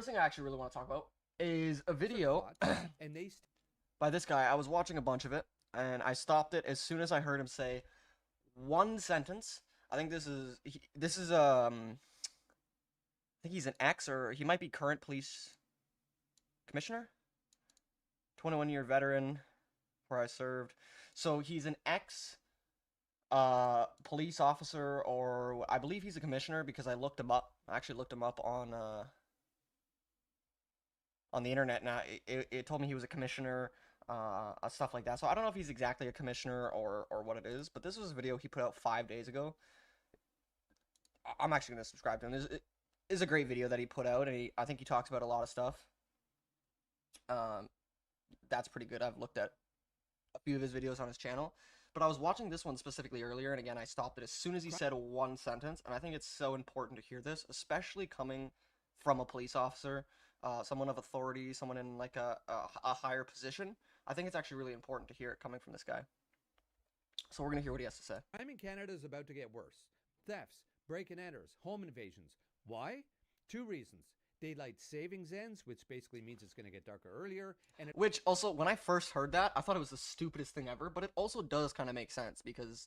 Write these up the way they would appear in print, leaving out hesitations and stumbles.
first thing I actually really want to talk about is a video and they by this guy. I was watching a bunch of it, and I stopped it as soon as I heard him say one sentence. I think I think he's an ex, or he might be current police commissioner, 21-year veteran where I served. So he's an ex police officer, or I believe he's a commissioner because I looked him up. I actually looked him up on the internet. Now it told me he was a commissioner, stuff like that. So I don't know if he's exactly a commissioner or what it is, but this was a video he put out 5 days ago. I'm actually gonna subscribe to him. It is a great video that he put out, and I think he talks about a lot of stuff. That's pretty good. I've looked at a few of his videos on his channel, but I was watching this one specifically earlier, and again, I stopped it as soon as he said one sentence, and I think it's so important to hear this, especially coming from a police officer, someone of authority, someone in like a higher position. I think it's actually really important to hear it coming from this guy. So we're gonna hear what he has to say. crime in Canada is about to get worse. Thefts, break-and-enters, home invasions. Why? Two reasons. Daylight savings ends, which basically means it's going to get darker earlier, and Which also, when I first heard that, I thought it was the stupidest thing ever, but it also does kind of make sense because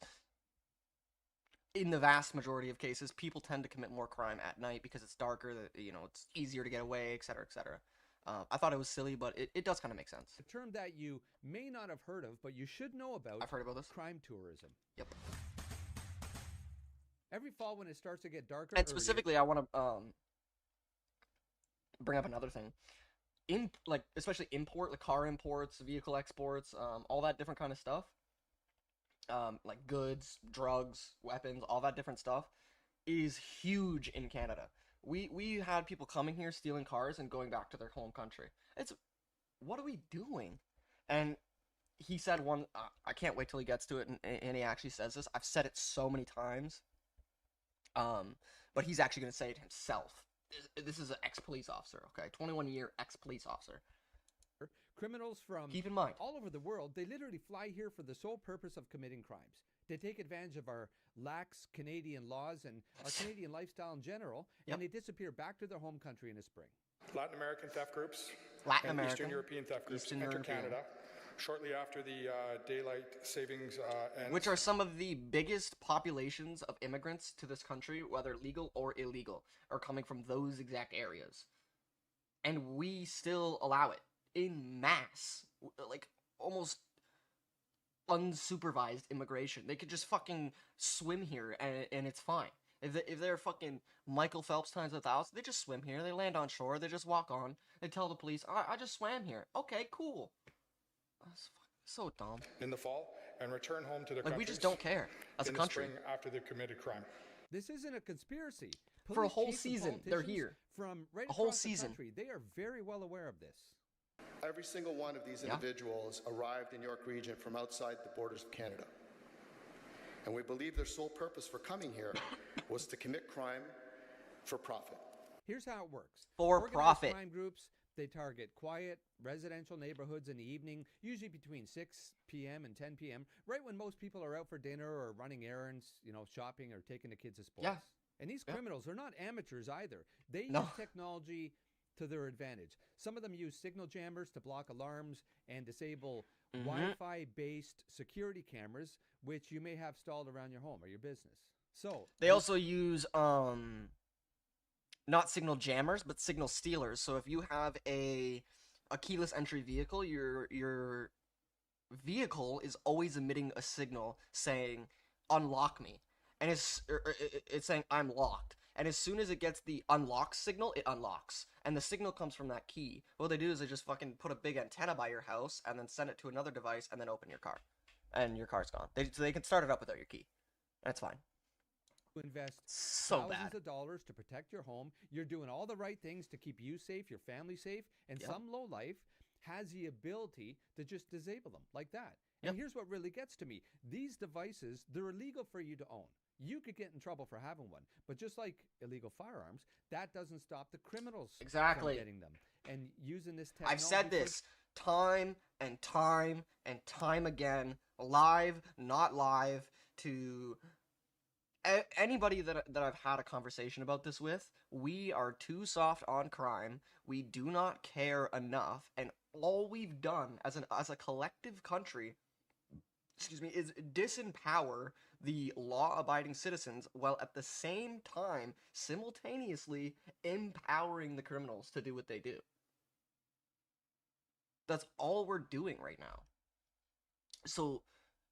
in the vast majority of cases, people tend to commit more crime at night because it's darker, it's easier to get away, etc., etc. I thought it was silly, but it does kind of make sense. a term that you may not have heard of, but you should know about. I've heard about this. Crime tourism. Yep. Every fall when it starts to get darker And specifically, I want to bring up another thing. Especially like car imports, vehicle exports, all that different kind of stuff. Like goods, drugs, weapons, all that different stuff is huge in Canada. We had people coming here stealing cars and going back to their home country. What are we doing? And he said one. I can't wait till he gets to it, and he actually says this. I've said it so many times. But he's actually going to say it himself. This is an ex-police officer, okay? 21-year ex-police officer. criminals from Keep in mind. all over the world, they literally fly here for the sole purpose of committing crimes. They take advantage of our lax Canadian laws and our Canadian lifestyle in general, Yep. and they disappear back to their home country in the spring. Latin American theft groups Latin and American, Eastern European theft groups Eastern enter European. Canada shortly after the daylight savings ends. Which are some of the biggest populations of immigrants to this country, whether legal or illegal, are coming from those exact areas. And we still allow it in mass, like almost unsupervised immigration. They could just fucking swim here and it's fine. If they're fucking Michael Phelps times 1,000, they just swim here, they land on shore, they just walk on, they tell the police, I just swam here. Okay, cool. That's so dumb. in the fall and return home to their Like, we countries just don't care as a in the country. spring after they've committed crime. This isn't a conspiracy. For a Police whole chiefs and season, they're politicians here. From right A whole across the season. country, they are very well aware of this. Every single one of these Yeah. individuals arrived in York Region from outside the borders of Canada. And we believe their sole purpose for coming here was to commit crime for profit. Here's how it works. For Organized profit. crime groups, they target quiet residential neighborhoods in the evening, usually between 6 p.m. and 10 p.m., right when most people are out for dinner or running errands, shopping or taking the kids to sports. Yeah. And these Yeah. criminals are not amateurs either. They No. use technology to their advantage. Some of them use signal jammers to block alarms and disable Wi-Fi based security cameras, which you may have stalled around your home or your business. So They also use not signal jammers, but signal stealers. So if you have a keyless entry vehicle, your vehicle is always emitting a signal saying "unlock me," and it's saying "I'm locked." And as soon as it gets the unlock signal, it unlocks, and the signal comes from that key. What they do is they just fucking put a big antenna by your house and then send it to another device and then open your car, and your car's gone. So they can start it up without your key. That's fine. invest So thousands bad. of dollars to protect your home. You're doing all the right things to keep you safe, your family safe, and Yep. some lowlife has the ability to just disable them like that. Yep. And here's what really gets to me. These devices, they're illegal for you to own. You could get in trouble for having one, but just like illegal firearms, that doesn't stop the criminals Exactly. from getting them and using this technology. I've said this time and time and time again, live, not live, to Anybody that I've had a conversation about this with, we are too soft on crime. We do not care enough, and all we've done as a collective country, excuse me, is disempower the law-abiding citizens while at the same time simultaneously empowering the criminals to do what they do. That's all we're doing right now. So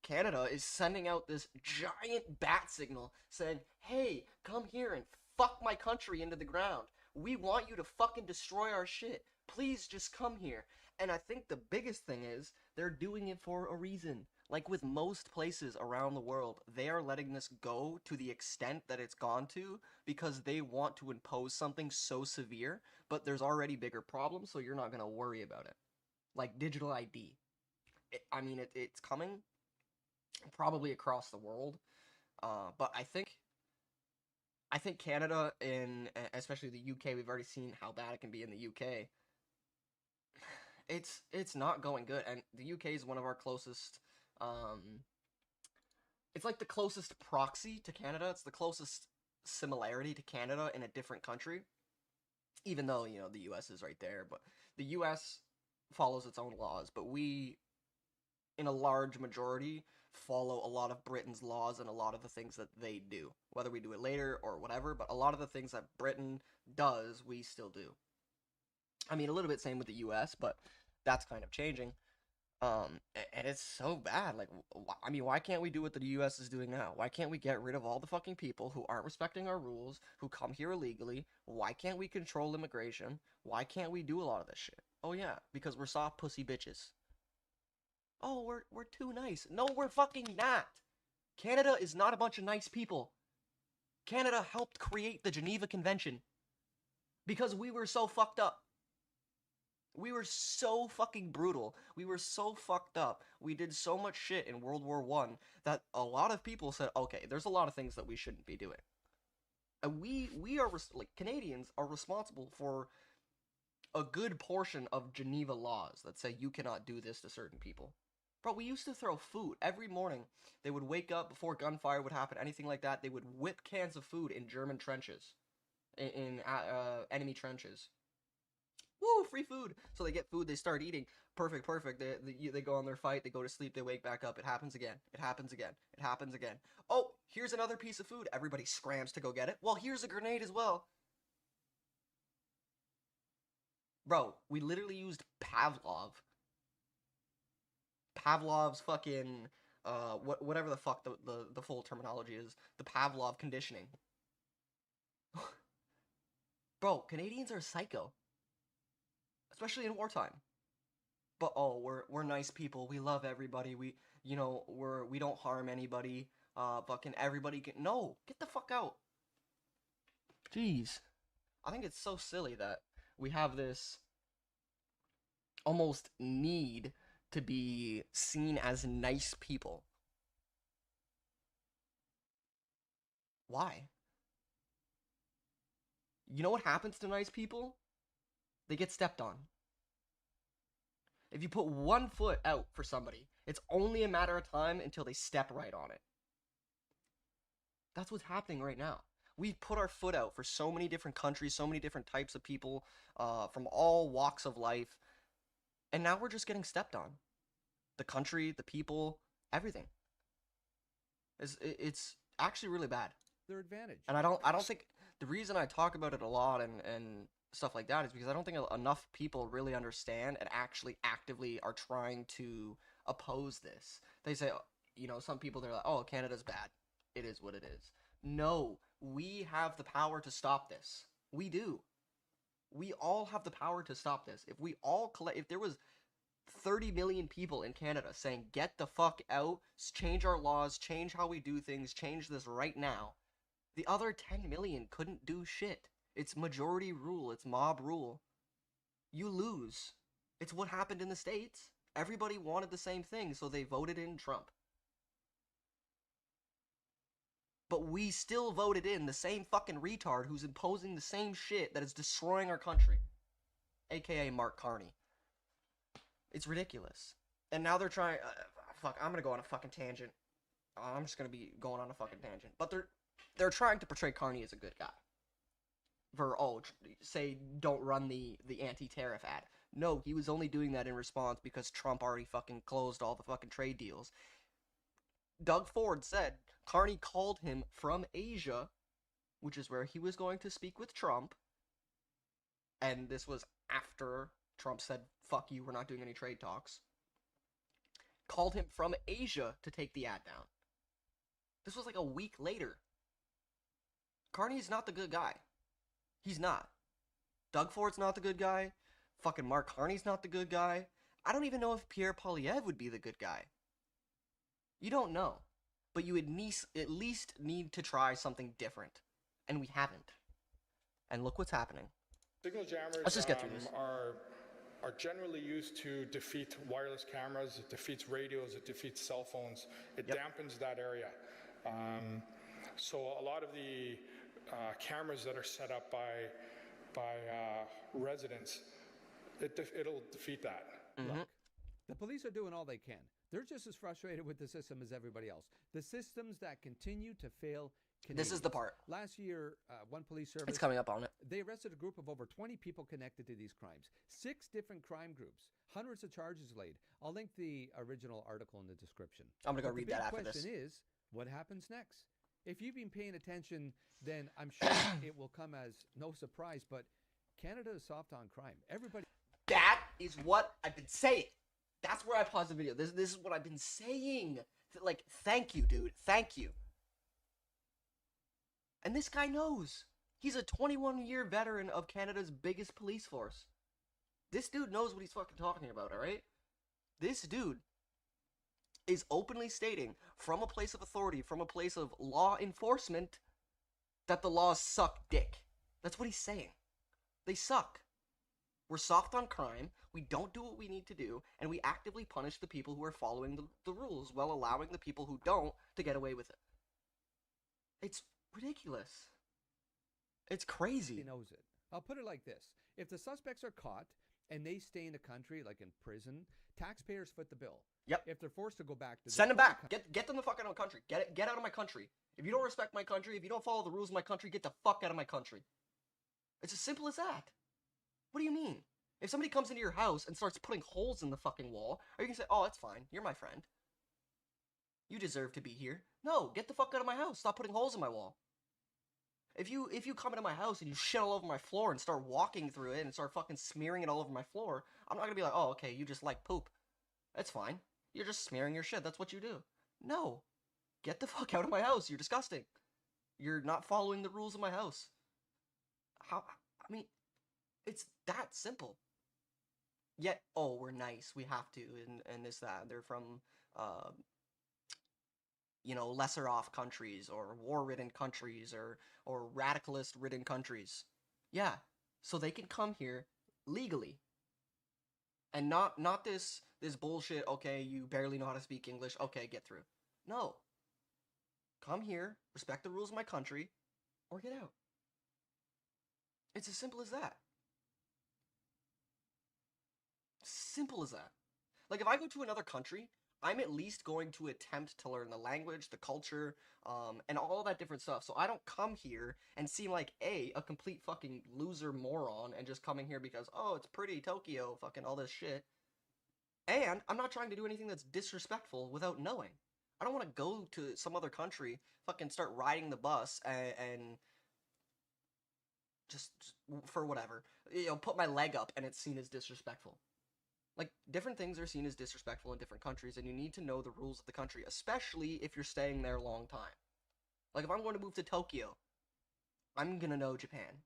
Canada is sending out this giant bat signal saying, hey, come here and fuck my country into the ground. We want you to fucking destroy our shit. Please just come here. And I think the biggest thing is they're doing it for a reason. Like with most places around the world, they are letting this go to the extent that it's gone to because they want to impose something so severe, but there's already bigger problems, so you're not going to worry about it. Like digital ID. It's coming probably across the world, but I think Canada and especially the UK, we've already seen how bad it can be in the UK. It's not going good, and the UK is one of our closest. It's like the closest proxy to Canada. It's the closest similarity to Canada in a different country, even though the US is right there. But the US follows its own laws, but we, in a large majority, follow a lot of Britain's laws and a lot of the things that they do. Whether we do it later or whatever, but a lot of the things that Britain does, we still do. I mean, a little bit same with the US, but that's kind of changing. And it's so bad. Like, why can't we do what the US is doing now? Why can't we get rid of all the fucking people who aren't respecting our rules, who come here illegally? Why can't we control immigration? Why can't we do a lot of this shit? Oh yeah, because we're soft pussy bitches. Oh, we're too nice. No, we're fucking not. Canada is not a bunch of nice people. Canada helped create the Geneva Convention because we were so fucked up. We were so fucking brutal. We were so fucked up. We did so much shit in World War I that a lot of people said, okay, there's a lot of things that we shouldn't be doing. And we are, like, Canadians are responsible for a good portion of Geneva laws that say you cannot do this to certain people. Bro, we used to throw food every morning. They would wake up before gunfire would happen, anything like that. They would whip cans of food in German trenches, in enemy trenches. Woo, free food. So they get food, they start eating. Perfect, perfect. They go on their fight, they go to sleep, they wake back up. It happens again. It happens again. It happens again. Oh, here's another piece of food. Everybody scrams to go get it. Well, here's a grenade as well. Bro, we literally used Pavlov's fucking whatever the fuck the full terminology is. The Pavlov conditioning. Bro, Canadians are psycho. Especially in wartime. But we're nice people. We love everybody. We don't harm anybody. Fucking everybody no, get the fuck out. Jeez. I think it's so silly that we have this almost need to be seen as nice people. Why? You know what happens to nice people? They get stepped on. If you put one foot out for somebody, it's only a matter of time until they step right on it. That's what's happening right now. We've put our foot out for so many different countries, so many different types of people, from all walks of life, and now we're just getting stepped on. The country, the people, everything. It's actually really bad. Their advantage. And I don't think the reason I talk about it a lot and stuff like that is because I don't think enough people really understand and actually actively are trying to oppose this. They say, some people, they're like, oh, Canada's bad. It is what it is. No, we have the power to stop this. We do. We all have the power to stop this. If there was 30 million people in Canada saying, get the fuck out, change our laws, change how we do things, change this right now, the other 10 million couldn't do shit. It's majority rule. It's mob rule. You lose. It's what happened in the States. Everybody wanted the same thing, so they voted in Trump. But we still voted in the same fucking retard who's imposing the same shit that is destroying our country. AKA Mark Carney. It's ridiculous. And now they're trying... fuck, I'm gonna go on a fucking tangent. I'm just gonna be going on a fucking tangent. But they're trying to portray Carney as a good guy. For say don't run the anti-tariff ad. No, he was only doing that in response because Trump already fucking closed all the fucking trade deals. Doug Ford said Carney called him from Asia, which is where he was going to speak with Trump, and this was after Trump said, fuck you, we're not doing any trade talks. Called him from Asia to take the ad down. This was like a week later. Carney's not the good guy. He's not. Doug Ford's not the good guy. Fucking Mark Carney's not the good guy. I don't even know if Pierre Poilievre would be the good guy. You don't know. But you would at least need to try something different. And we haven't. And look what's happening. Signal jammers Let's just get through this. are generally used to defeat wireless cameras, it defeats radios, it defeats cell phones, it dampens that area. So a lot of the cameras that are set up by residents, it'll defeat that. Look, the police are doing all they can. They're just as frustrated with the system as everybody else. The systems that continue to fail Canadians. This is the part. Last year, one police service... It's coming up on it. They arrested a group of over 20 people connected to these crimes. 6 different crime groups. Hundreds of charges laid. I'll link the original article in the description. I'm going to go read that after this. The question is, what happens next? If you've been paying attention, then I'm sure it will come as no surprise, but Canada is soft on crime. Everybody... That is what I've been saying. That's where I paused the video. This is what I've been saying. Like, thank you, dude. Thank you. And this guy knows. He's a 21-year veteran of Canada's biggest police force. This dude knows what he's fucking talking about, alright? This dude is openly stating, from a place of authority, from a place of law enforcement, that the laws suck dick. That's what he's saying. They suck. We're soft on crime, we don't do what we need to do, and we actively punish the people who are following the rules while allowing the people who don't to get away with it. It's ridiculous. It's crazy. He knows it. I'll put it like this. If the suspects are caught and they stay in the country, like in prison, taxpayers foot the bill. Yep. If they're forced to go back to... Send them back. Get them the fuck out of my country. Get out of my country. If you don't respect my country, if you don't follow the rules of my country, get the fuck out of my country. It's as simple as that. What do you mean? If somebody comes into your house and starts putting holes in the fucking wall, are you gonna say, oh, it's fine, you're my friend. You deserve to be here. No, get the fuck out of my house. Stop putting holes in my wall. If you come into my house and you shit all over my floor and start walking through it and start fucking smearing it all over my floor, I'm not gonna be like, oh, okay, you just like poop. That's fine. You're just smearing your shit. That's what you do. No. Get the fuck out of my house. You're disgusting. You're not following the rules of my house. I mean, it's that simple. Yet, oh, we're nice, we have to, and this, that. They're from, you know, lesser off countries, or war-ridden countries, or radicalist-ridden countries. Yeah, so they can come here legally. And not this bullshit, okay, you barely know how to speak English, okay, get through. No. Come here, respect the rules of my country, or get out. It's as simple as that. Simple as that. Like, if I go to another country, I'm at least going to attempt to learn the language, the culture, and all that different stuff. So I don't come here and seem like, A, a complete fucking loser moron and just coming here because, oh, it's pretty Tokyo, fucking all this shit. And I'm not trying to do anything that's disrespectful without knowing. I don't want to go to some other country, fucking start riding the bus and just for whatever, you know, put my leg up and it's seen as disrespectful. Like, different things are seen as disrespectful in different countries, and you need to know the rules of the country, especially if you're staying there a long time. Like, if I'm going to move to Tokyo, I'm gonna know Japan,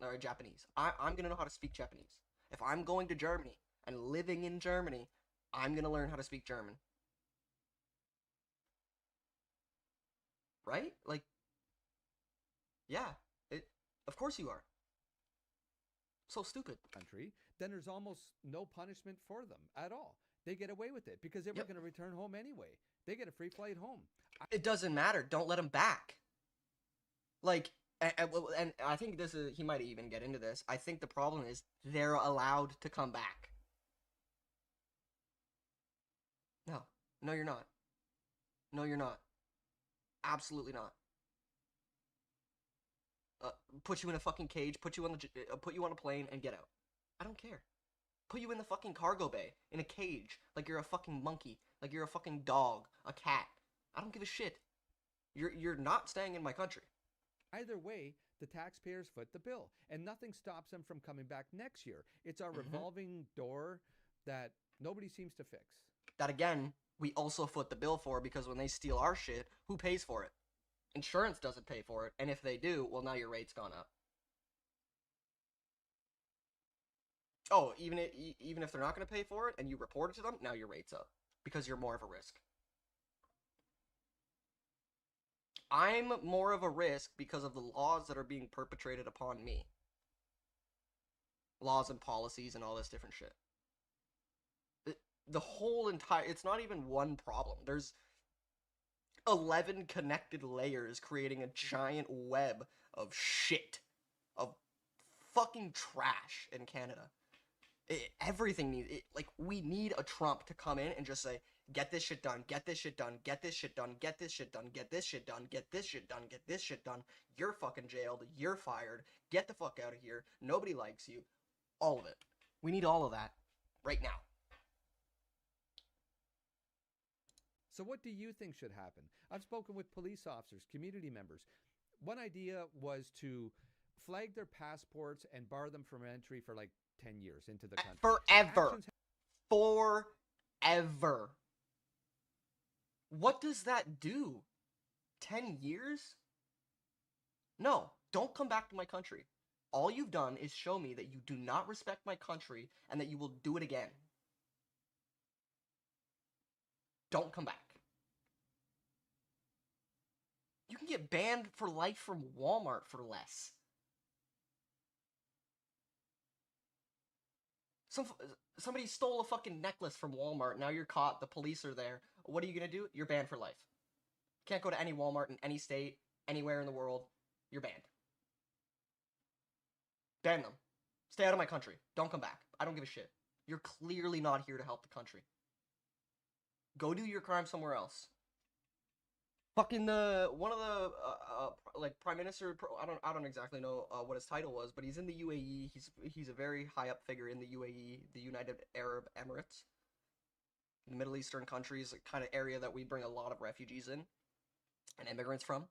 or Japanese. I'm gonna know how to speak Japanese. If I'm going to Germany and living in Germany, I'm gonna learn how to speak German. Right? Like, yeah, of course you are. So stupid. Country, then there's almost no punishment for them at all. They get away with it because they were going to return home anyway. They get a free flight home. It doesn't matter. Don't let them back. Like, and I think this is, he might even get into this. I think the problem is they're allowed to come back. No, you're not. No, you're not. Absolutely not. put you in a fucking cage, put you on a plane, and get out. I don't care. Put you in the fucking cargo bay in a cage like you're a fucking monkey, like you're a fucking dog, a cat. I don't give a shit. You're not staying in my country. Either way, the taxpayers foot the bill, and nothing stops them from coming back next year. It's our revolving door that nobody seems to fix. That again, we also foot the bill for, because when they steal our shit, who pays for it? Insurance doesn't pay for it, and if they do, well, now your rate's gone up. Oh, even if they're not going to pay for it and you report it to them, now your rate's up because you're more of a risk. I'm more of a risk because of the laws that are being perpetrated upon me. Laws and policies and all this different shit. The whole entire... It's not even one problem. There's 11 connected layers creating a giant web of shit. Of fucking trash in Canada. Everything needs... Like, we need a Trump to come in and just say, get this shit done, get this shit done, get this shit done, get this shit done, get this shit done, get this shit done, get this shit done. You're fucking jailed. You're fired. Get the fuck out of here. Nobody likes you. All of it. We need all of that right now. So what do you think should happen? I've spoken with police officers, community members. One idea was to flag their passports and bar them from entry for like 10 years into the country. Forever. Forever. What does that do? 10 years? No, don't come back to my country. All you've done is show me that you do not respect my country and that you will do it again. Don't come back. You can get banned for life from Walmart for less. Somebody stole a fucking necklace from Walmart. Now you're caught. The police are there. What are you gonna do? You're banned for life. Can't go to any Walmart in any state, anywhere in the world. You're banned. Ban them. Stay out of my country. Don't come back. I don't give a shit. You're clearly not here to help the country. Go do your crime somewhere else. Fucking one of the like prime minister. I don't exactly know what his title was, but he's in the UAE. He's a very high up figure in the UAE, the United Arab Emirates, the Middle Eastern countries, a kind of area that we bring a lot of refugees in and immigrants from.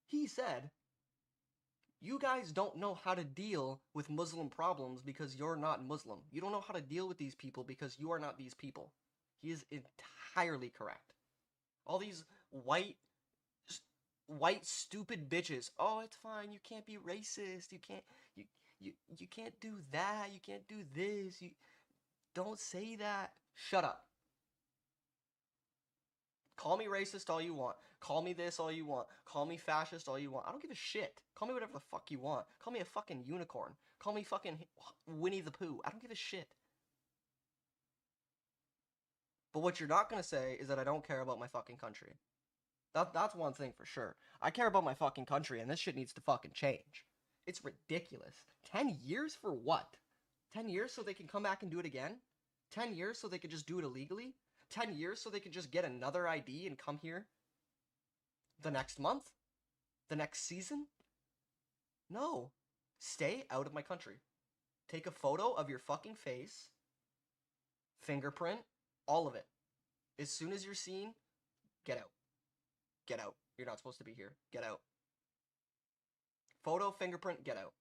He said, "You guys don't know how to deal with Muslim problems because you're not Muslim. You don't know how to deal with these people because you are not these people." He is entirely correct. All these white stupid bitches. Oh, it's fine. You can't be racist. You can't do that. You can't do this. You don't say that. Shut up. Call me racist all you want. Call me this all you want. Call me fascist all you want. I don't give a shit. Call me whatever the fuck you want. Call me a fucking unicorn. Call me fucking Winnie the Pooh. I don't give a shit. But what you're not gonna say is that I don't care about my fucking country. That's one thing for sure. I care about my fucking country, and this shit needs to fucking change. It's ridiculous. 10 years for what? 10 years so they can come back and do it again? 10 years so they could just do it illegally? 10 years so they could just get another ID and come here the next month? The next season? No. Stay out of my country. Take a photo of your fucking face, fingerprint, all of it. As soon as you're seen, get out. Get out. You're not supposed to be here. Get out. Photo, fingerprint, get out.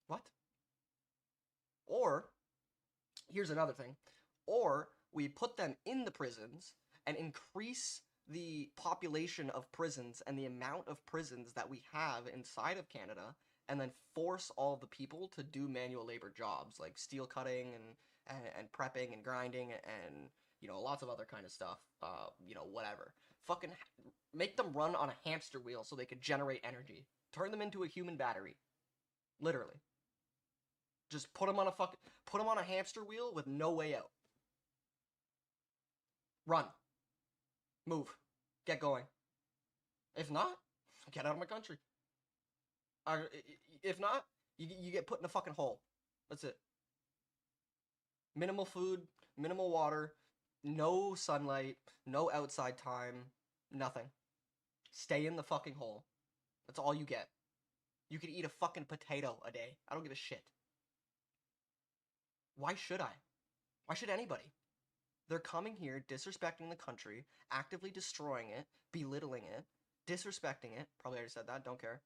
What? Or, here's another thing. Or, we put them in the prisons and increase the population of prisons and the amount of prisons that we have inside of Canada, and then force all the people to do manual labor jobs like steel cutting and prepping and grinding and, you know, lots of other kind of stuff, you know, whatever. Fucking make them run on a hamster wheel so they could generate energy. Turn them into a human battery. Literally. Just put them on a hamster wheel with no way out. Run. Move. Get going. If not, get out of my country. If not, you get put in a fucking hole. That's it. Minimal food, minimal water, no sunlight, no outside time, nothing. Stay in the fucking hole. That's all you get. You could eat a fucking potato a day. I don't give a shit. Why should I? Why should anybody? They're coming here, disrespecting the country, actively destroying it, belittling it, disrespecting it. Probably already said that, don't care.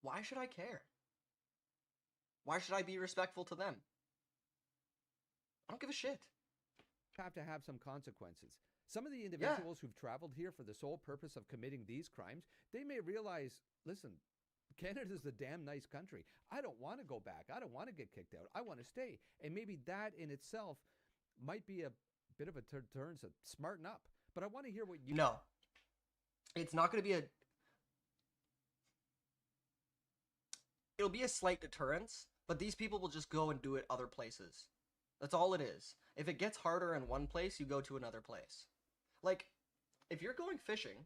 Why should I care? Why should I be respectful to them? I don't give a shit. Have to have some consequences. Some of the individuals who've traveled here for the sole purpose of committing these crimes, they may realize, listen, Canada's a damn nice country. I don't want to go back. I don't want to get kicked out. I want to stay. And maybe that in itself might be a bit of a turn to smarten up. But I want to hear what you... No. It's not going to be a... It'll be a slight deterrence, but these people will just go and do it other places. That's all it is. If it gets harder in one place, you go to another place. Like, if you're going fishing,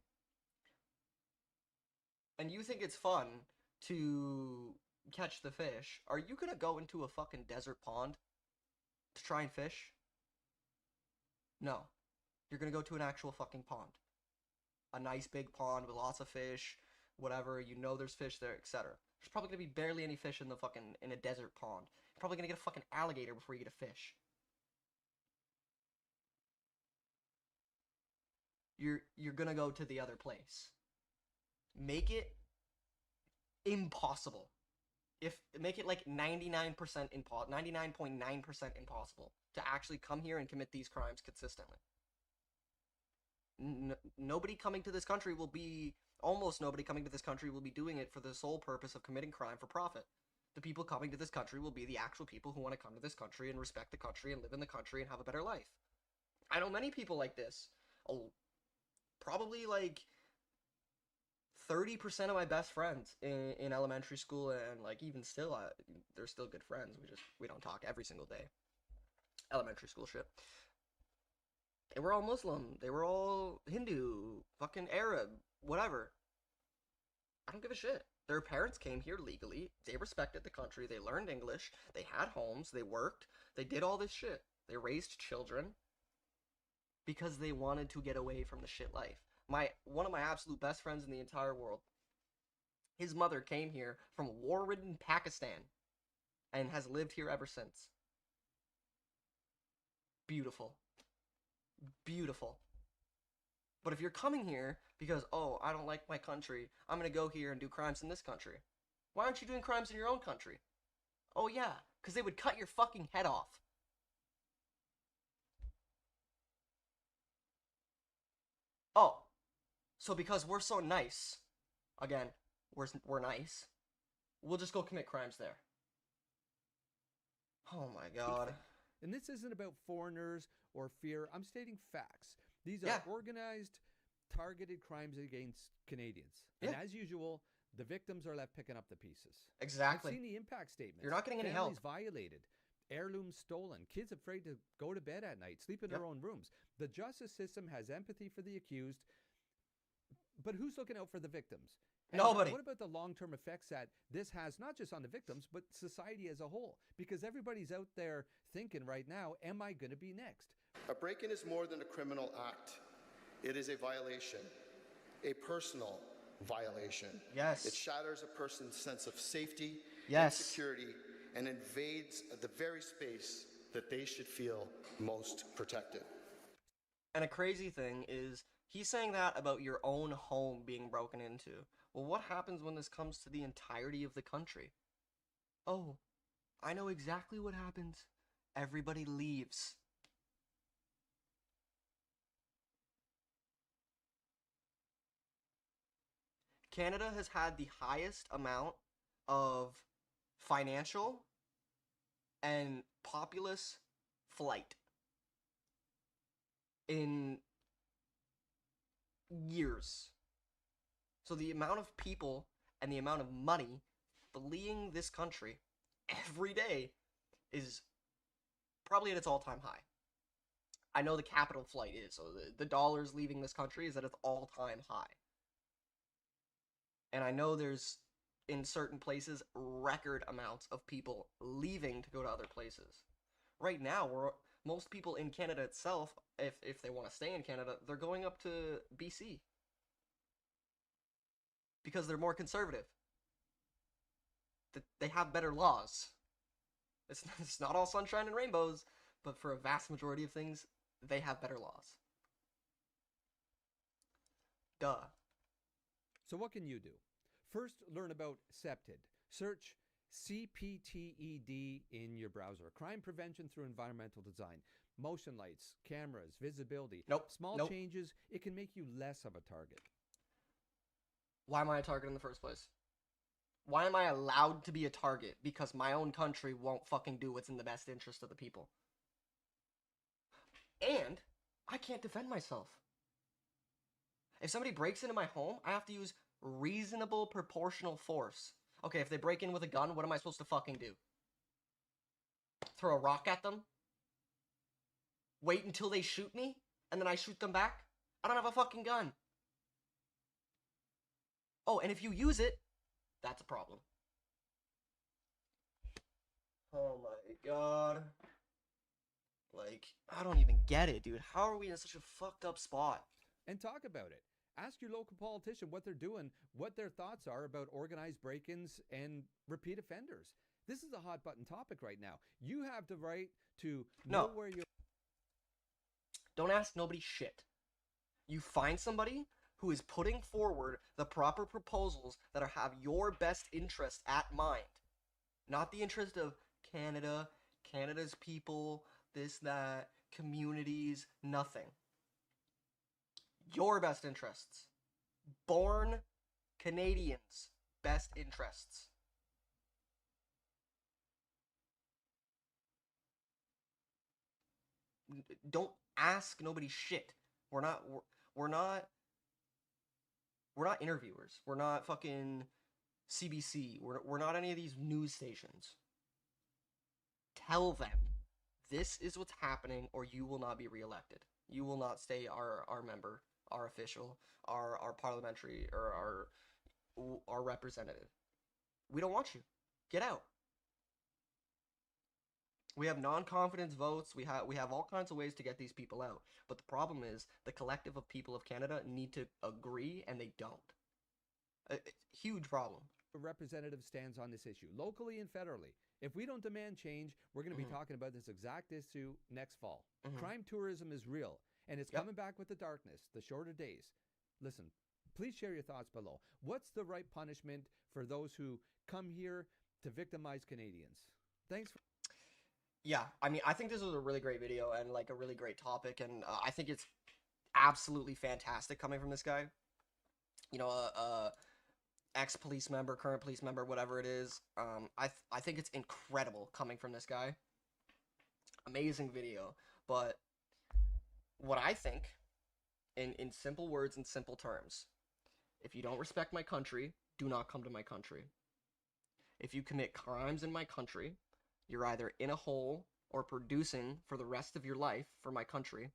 and you think it's fun to catch the fish, are you gonna go into a fucking desert pond to try and fish? No. You're gonna go to an actual fucking pond. A nice big pond with lots of fish, whatever, you know there's fish there, etc. There's probably gonna be barely any fish in the fucking, in a desert pond. You're probably gonna get a fucking alligator before you get a fish. You're gonna go to the other place. Make it impossible. Make it like 99% 99.9% impossible to actually come here and commit these crimes consistently. Nobody coming to this country will be, almost nobody coming to this country will be doing it for the sole purpose of committing crime for profit. The people coming to this country will be the actual people who want to come to this country and respect the country and live in the country and have a better life. I know many people like this. Oh, probably like 30% of my best friends in elementary school, and like even still, they're still good friends. We don't talk every single day. Elementary school shit. They were all Muslim. They were all Hindu, fucking Arab, whatever. I don't give a shit. Their parents came here legally. They respected the country. They learned English. They had homes. They worked. They did all this shit. They raised children because they wanted to get away from the shit life. One of my absolute best friends in the entire world, his mother came here from war-ridden Pakistan and has lived here ever since. Beautiful. Beautiful. But if you're coming here because, oh, I don't like my country, I'm gonna go here and do crimes in this country. Why aren't you doing crimes in your own country? Oh yeah, because they would cut your fucking head off. Oh, so because we're so nice, again, we're nice, we'll just go commit crimes there. Oh my god. And this isn't about foreigners or fear. I'm stating facts. These are organized, targeted crimes against Canadians. And as usual, the victims are left picking up the pieces. Exactly. I've seen the impact statements. You're not getting any help. Families violated. Heirlooms stolen. Kids afraid to go to bed at night, sleep in their own rooms. The justice system has empathy for the accused, but who's looking out for the victims? And nobody. What about the long-term effects that this has, not just on the victims, but society as a whole? Because everybody's out there thinking right now, am I going to be next? A break-in is more than a criminal act. It is a violation, a personal violation. Yes. It shatters a person's sense of safety and security and invades the very space that they should feel most protected. And a crazy thing is, he's saying that about your own home being broken into. Well, what happens when this comes to the entirety of the country? Oh, I know exactly what happens. Everybody leaves. Canada has had the highest amount of financial and populous flight in years. So the amount of people and the amount of money fleeing this country every day is probably at its all-time high. I know the capital flight is, so the dollars leaving this country is at its all-time high. And I know there's, in certain places, record amounts of people leaving to go to other places. Right now, most people in Canada itself, if they want to stay in Canada, they're going up to BC. because they're more conservative. They have better laws. It's not all sunshine and rainbows, but for a vast majority of things, they have better laws. Duh. So what can you do? First, learn about CPTED. Search CPTED in your browser. Crime prevention through environmental design. Motion lights, cameras, visibility. Nope. Small Nope. changes, it can make you less of a target. Why am I a target in the first place? Why am I allowed to be a target? Because my own country won't fucking do what's in the best interest of the people. And I can't defend myself. If somebody breaks into my home, I have to use reasonable proportional force. Okay, if they break in with a gun, what am I supposed to fucking do? Throw a rock at them? Wait until they shoot me? And then I shoot them back? I don't have a fucking gun. Oh, and if you use it, that's a problem. Oh my god. Like, I don't even get it, dude. How are we in such a fucked up spot? And talk about it. Ask your local politician what they're doing, what their thoughts are about organized break-ins and repeat offenders. This is a hot button topic right now. You have the right to know where you're... Don't ask nobody shit. You find somebody who is putting forward the proper proposals that have your best interest at mind. Not the interest of Canada, Canada's people, this, that, communities, nothing. Your best interests. Born Canadians' best interests. Don't ask nobody shit. We're not interviewers. We're not fucking CBC. We're not any of these news stations. Tell them this is what's happening, or you will not be reelected. You will not stay our member, our official, our parliamentary, or our representative. We don't want you. Get out. We have non-confidence votes. We have all kinds of ways to get these people out. But the problem is the collective of people of Canada need to agree, and they don't. A huge problem. A representative stands on this issue, locally and federally. If we don't demand change, we're going to be talking about this exact issue next fall. Crime tourism is real, and it's coming back with the darkness, the shorter days. Listen, please share your thoughts below. What's the right punishment for those who come here to victimize Canadians? Thanks for... Yeah, I mean, I think this was a really great video and like a really great topic, and I think it's absolutely fantastic coming from this guy. You know, ex-police member, current police member, whatever it is. I think it's incredible coming from this guy. Amazing video. But what I think, in simple words and simple terms, if you don't respect my country, do not come to my country. If you commit crimes in my country, you're either in a hole or producing for the rest of your life for my country,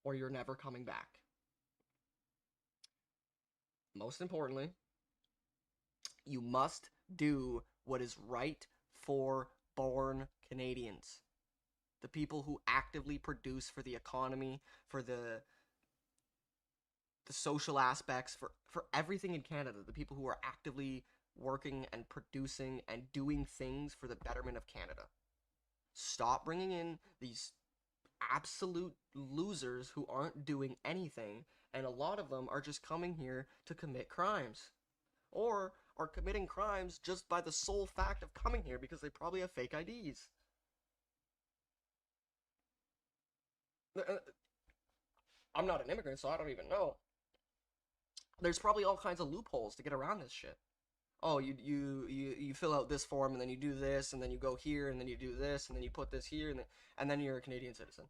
or you're never coming back. Most importantly, you must do what is right for born Canadians. The people who actively produce for the economy, for the social aspects, for everything in Canada. The people who are actively working and producing and doing things for the betterment of Canada. Stop bringing in these absolute losers who aren't doing anything, and a lot of them are just coming here to commit crimes. Or are committing crimes just by the sole fact of coming here because they probably have fake IDs. I'm not an immigrant, so I don't even know. There's probably all kinds of loopholes to get around this shit. Oh, you fill out this form, and then you do this, and then you go here, and then you do this, and then you put this here, and then you're a Canadian citizen.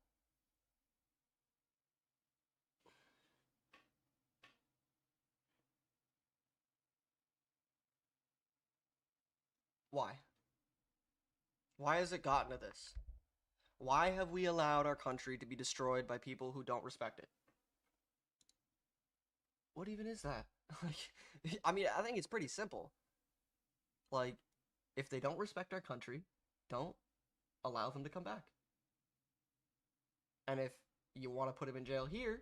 Why? Why has it gotten to this? Why have we allowed our country to be destroyed by people who don't respect it? What even is that? Like, I mean, I think it's pretty simple. Like, if they don't respect our country, don't allow them to come back. And if you want to put them in jail here,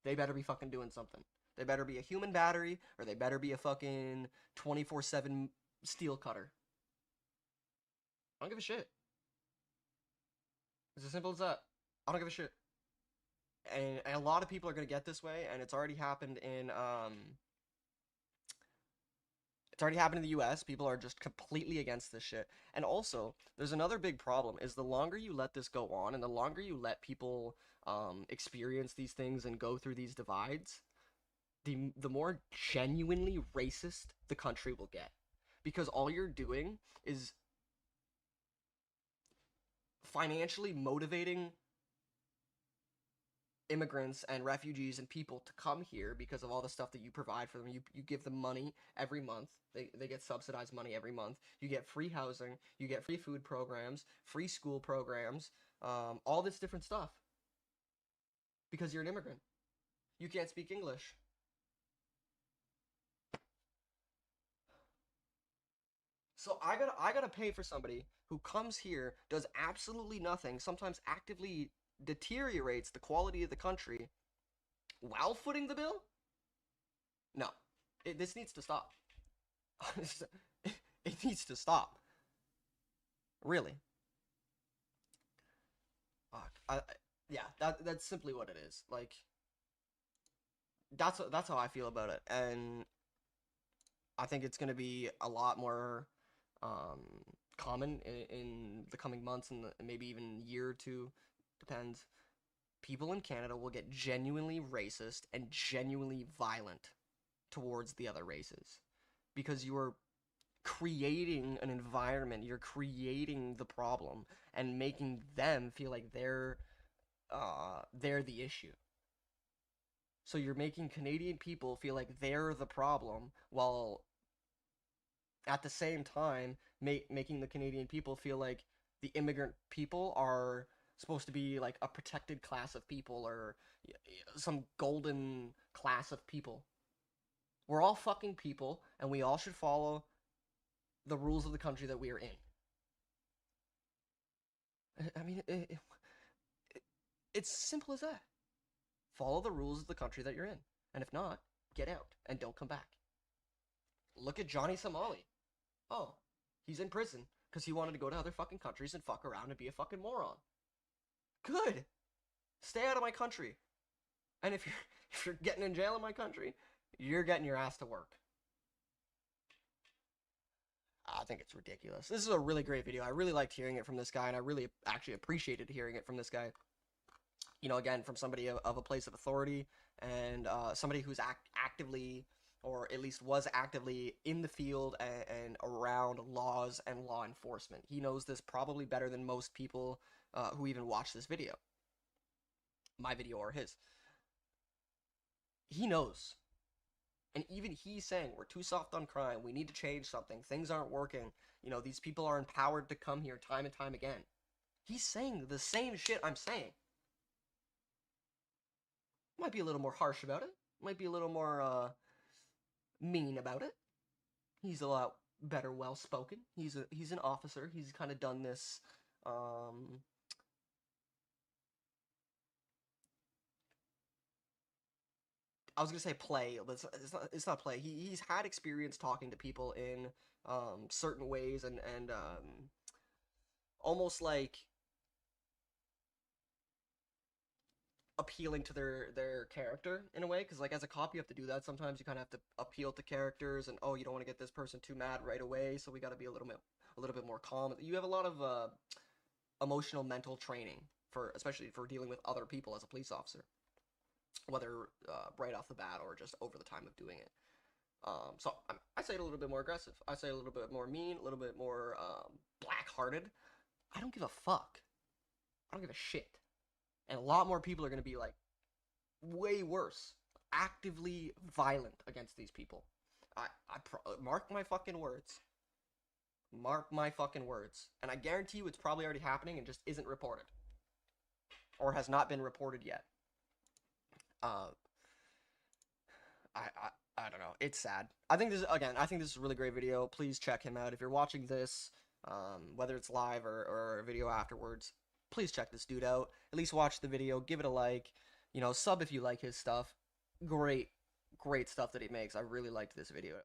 they better be fucking doing something. They better be a human battery, or they better be a fucking 24/7 steel cutter. I don't give a shit. It's as simple as that. I don't give a shit. And a lot of people are gonna get this way, and it's already happened in it's already happened in the US. People are just completely against this shit. And also, there's another big problem is the longer you let this go on and the longer you let people experience these things and go through these divides, the more genuinely racist the country will get. Because all you're doing is financially motivating immigrants and refugees and people to come here because of all the stuff that you provide for them. You give them money every month. They get subsidized money every month. You get free housing. You get free food programs, free school programs, all this different stuff. Because you're an immigrant. You can't speak English. So I gotta pay for somebody who comes here, does absolutely nothing, sometimes actively deteriorates the quality of the country while footing the bill? No. This needs to stop. It needs to stop. Really. Yeah, that's simply what it is. Like, that's how I feel about it, and I think it's gonna be a lot more common in the coming months and maybe even year or two, depends. People in Canada will get genuinely racist and genuinely violent towards the other races because you are creating an environment, you're creating the problem and making them feel like they're the issue. So you're making Canadian people feel like they're the problem while at the same time making the Canadian people feel like the immigrant people are supposed to be like a protected class of people or some golden class of people. We're all fucking people, and we all should follow the rules of the country that we are in. I mean, it's simple as that. Follow the rules of the country that you're in. And if not, get out and don't come back. Look at Johnny Somali. Oh, he's in prison because he wanted to go to other fucking countries and fuck around and be a fucking moron. Good. Stay out of my country. And if you're getting in jail in my country, you're getting your ass to work. I think it's ridiculous. This is a really great video. I really liked hearing it from this guy, and I really actually appreciated hearing it from this guy. You know, again, from somebody of a place of authority, and somebody who's actively, or at least was actively, in the field and around laws and law enforcement. He knows this probably better than most people who even watch this video. My video or his. He knows. And even he's saying, we're too soft on crime, we need to change something, things aren't working, you know, these people are empowered to come here time and time again. He's saying the same shit I'm saying. Might be a little more harsh about it, might be a little more, mean about it. He's a lot better well-spoken, he's an officer, he's kind of done this, I was gonna say play, but it's not play. He's had experience talking to people in certain ways and almost like appealing to their character in a way, because like as a cop you have to do that. Sometimes you kind of have to appeal to characters, and oh, you don't want to get this person too mad right away, so we got to be a little bit more calm. You have a lot of emotional mental training for, especially for dealing with other people as a police officer, whether right off the bat or just over the time of doing it. So I say it a little bit more aggressive. I say a little bit more mean, a little bit more black-hearted. I don't give a fuck. I don't give a shit. And a lot more people are going to be like, way worse, actively violent against these people. Mark my fucking words. Mark my fucking words. And I guarantee you it's probably already happening and just isn't reported. Or has not been reported yet. I don't know. It's sad. I think this is a really great video. Please check him out. If you're watching this, whether it's live or a video afterwards, please check this dude out. At least watch the video, give it a like, you know, sub if you like his stuff. Great great stuff that he makes. I really liked this video.